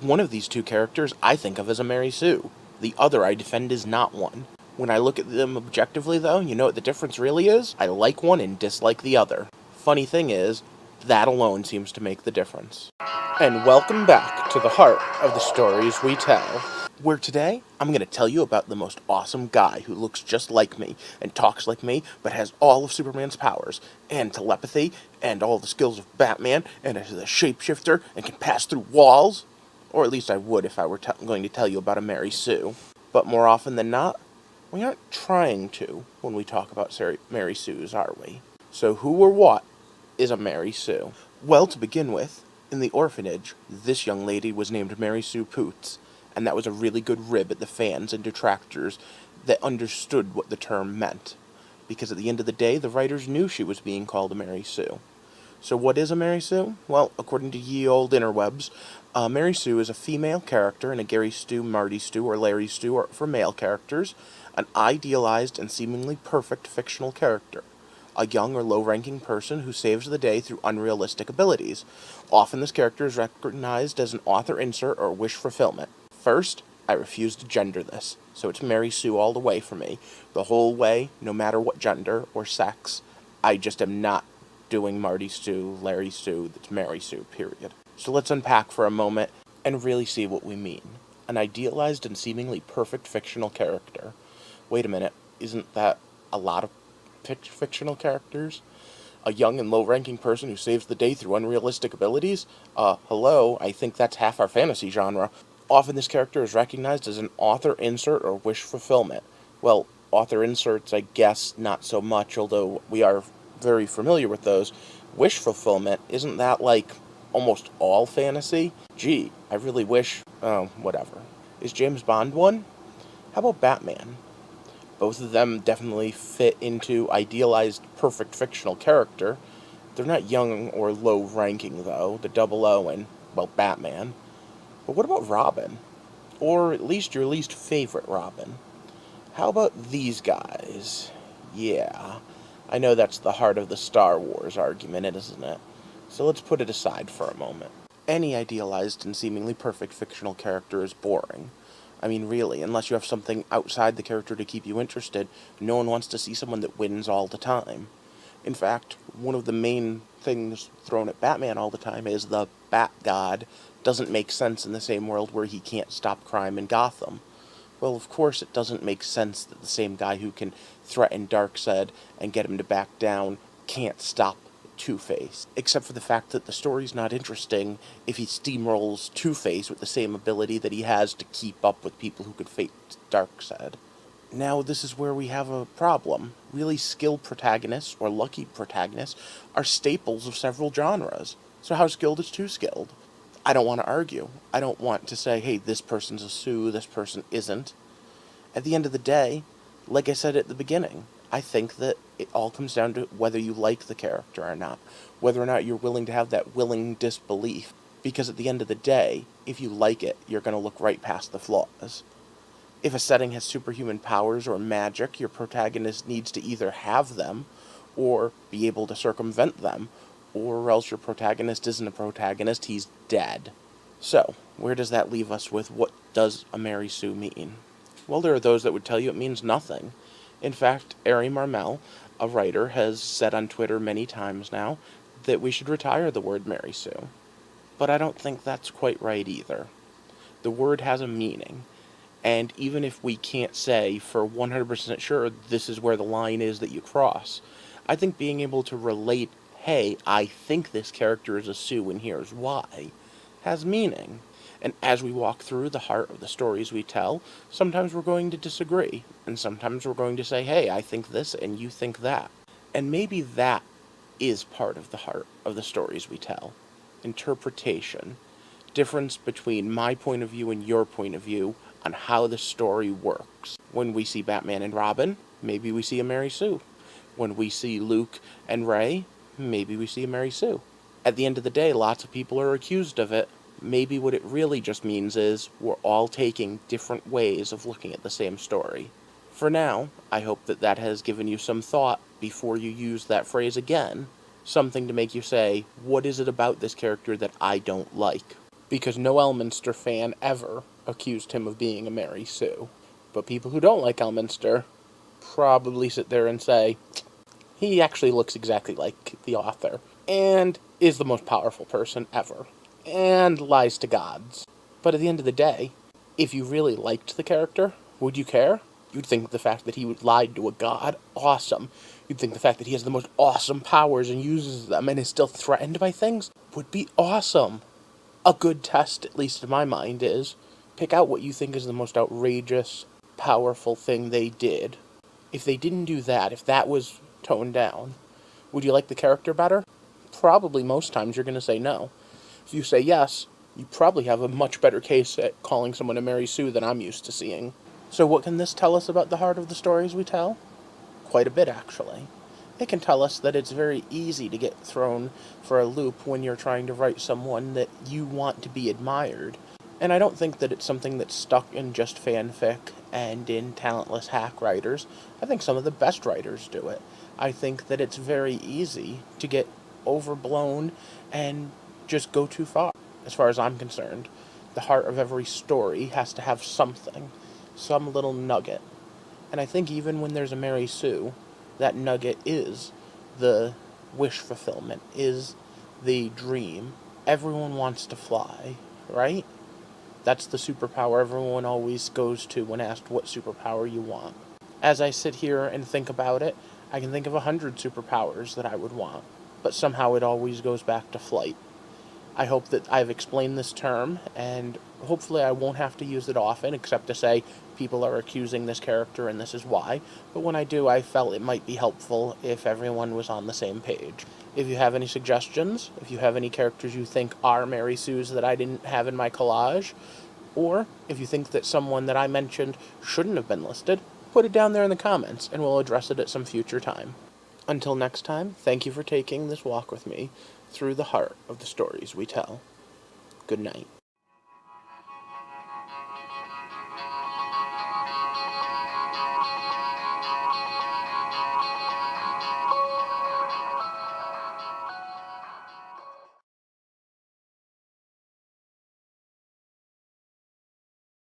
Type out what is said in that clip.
One of these two characters I think of as a Mary Sue. The other I defend is not one. When I look at them objectively, though, you know what the difference really is? I like one and dislike the other. Funny thing is, that alone seems to make the difference. And welcome back to the heart of the stories we tell, where today I'm going to tell you about the most awesome guy who looks just like me and talks like me, but has all of Superman's powers, and telepathy, and all the skills of Batman, and is a shapeshifter, and can pass through walls. Or at least I would if I were going to tell you about a Mary Sue. But more often than not, we aren't trying to when we talk about Mary Sues, are we? So who or what is a Mary Sue? Well, to begin with, in the orphanage, this young lady was named Mary Sue Poots, and that was a really good rib at the fans and detractors that understood what the term meant. Because at the end of the day, the writers knew she was being called a Mary Sue. So what is a Mary Sue? Well, according to ye old interwebs, Mary Sue is a female character in a Gary Stu, Marty Stu, or Larry Stu, or for male characters, an idealized and seemingly perfect fictional character. A young or low-ranking person who saves the day through unrealistic abilities. Often this character is recognized as an author insert or wish fulfillment. First, I refuse to gender this, so it's Mary Sue all the way for me. The whole way, no matter what gender or sex, I just am not doing Marty Sue, Larry Sue, that's Mary Sue, period. So let's unpack for a moment and really see what we mean. An idealized and seemingly perfect fictional character. Wait a minute, isn't that a lot of fictional characters? A young and low-ranking person who saves the day through unrealistic abilities? Hello, I think that's half our fantasy genre. Often this character is recognized as an author insert or wish fulfillment. Well, author inserts, I guess, not so much, although we are very familiar with those. Wish fulfillment, isn't that like almost all fantasy? Gee, I really wish, whatever. Is James Bond one? How about Batman? Both of them definitely fit into idealized perfect fictional character. They're not young or low ranking though, the 00 and, well, Batman. But what about Robin? Or at least your least favorite Robin? How about these guys? Yeah, I know that's the heart of the Star Wars argument, isn't it? So let's put it aside for a moment. Any idealized and seemingly perfect fictional character is boring. I mean, really, unless you have something outside the character to keep you interested, no one wants to see someone that wins all the time. In fact, one of the main things thrown at Batman all the time is the Bat God doesn't make sense in the same world where he can't stop crime in Gotham. Well, of course it doesn't make sense that the same guy who can threaten Darkseid and get him to back down can't stop Two-Face. Except for the fact that the story's not interesting if he steamrolls Two-Face with the same ability that he has to keep up with people who could face Darkseid. Now, this is where we have a problem. Really skilled protagonists, or lucky protagonists, are staples of several genres. So how skilled is too skilled? I don't want to argue. I don't want to say, hey, this person's a Sue, this person isn't. At the end of the day, like I said at the beginning, I think that it all comes down to whether you like the character or not. Whether or not you're willing to have that willing disbelief. Because at the end of the day, if you like it, you're going to look right past the flaws. If a setting has superhuman powers or magic, your protagonist needs to either have them, or be able to circumvent them, or else your protagonist isn't a protagonist, he's dead. So, where does that leave us with what does a Mary Sue mean? Well, there are those that would tell you it means nothing. In fact, Ari Marmel, a writer, has said on Twitter many times now that we should retire the word Mary Sue. But I don't think that's quite right either. The word has a meaning. And even if we can't say for 100% sure this is where the line is that you cross, I think being able to relate, hey, I think this character is a Sue and here's why, has meaning. And as we walk through the heart of the stories we tell, sometimes we're going to disagree, and sometimes we're going to say, hey, I think this and you think that. And maybe that is part of the heart of the stories we tell. Interpretation. Difference between my point of view and your point of view on how the story works. When we see Batman and Robin, maybe we see a Mary Sue. When we see Luke and Ray, maybe we see a Mary Sue. At the end of the day, lots of people are accused of it. Maybe what it really just means is we're all taking different ways of looking at the same story. For now, I hope that that has given you some thought before you use that phrase again. Something to make you say, what is it about this character that I don't like? because no Elminster fan ever accused him of being a Mary Sue. But people who don't like Elminster probably sit there and say, he actually looks exactly like the author, and is the most powerful person ever, and lies to gods. But at the end of the day, if you really liked the character, would you care? You'd think the fact that he lied to a god, awesome. You'd think the fact that he has the most awesome powers and uses them and is still threatened by things would be awesome. A good test, at least in my mind, is pick out what you think is the most outrageous, powerful thing they did. If they didn't do that, if that was toned down, would you like the character better? Probably most times you're going to say no. If you say yes, you probably have a much better case at calling someone a Mary Sue than I'm used to seeing. So what can this tell us about the heart of the stories we tell? Quite a bit, actually. It can tell us that it's very easy to get thrown for a loop when you're trying to write someone that you want to be admired. And I don't think that it's something that's stuck in just fanfic and in talentless hack writers. I think some of the best writers do it. I think that it's very easy to get overblown and just go too far. As far as I'm concerned, the heart of every story has to have something, some little nugget. And I think even when there's a Mary Sue, that nugget is the wish fulfillment, is the dream. Everyone wants to fly, right? That's the superpower everyone always goes to when asked what superpower you want. As I sit here and think about it, I can think of 100 superpowers that I would want, but somehow it always goes back to flight. I hope that I've explained this term, and hopefully I won't have to use it often, except to say people are accusing this character and this is why. But when I do, I felt it might be helpful if everyone was on the same page. If you have any suggestions, if you have any characters you think are Mary Sues that I didn't have in my collage, or if you think that someone that I mentioned shouldn't have been listed, put it down there in the comments, and we'll address it at some future time. Until next time, thank you for taking this walk with me through the heart of the stories we tell. Good night.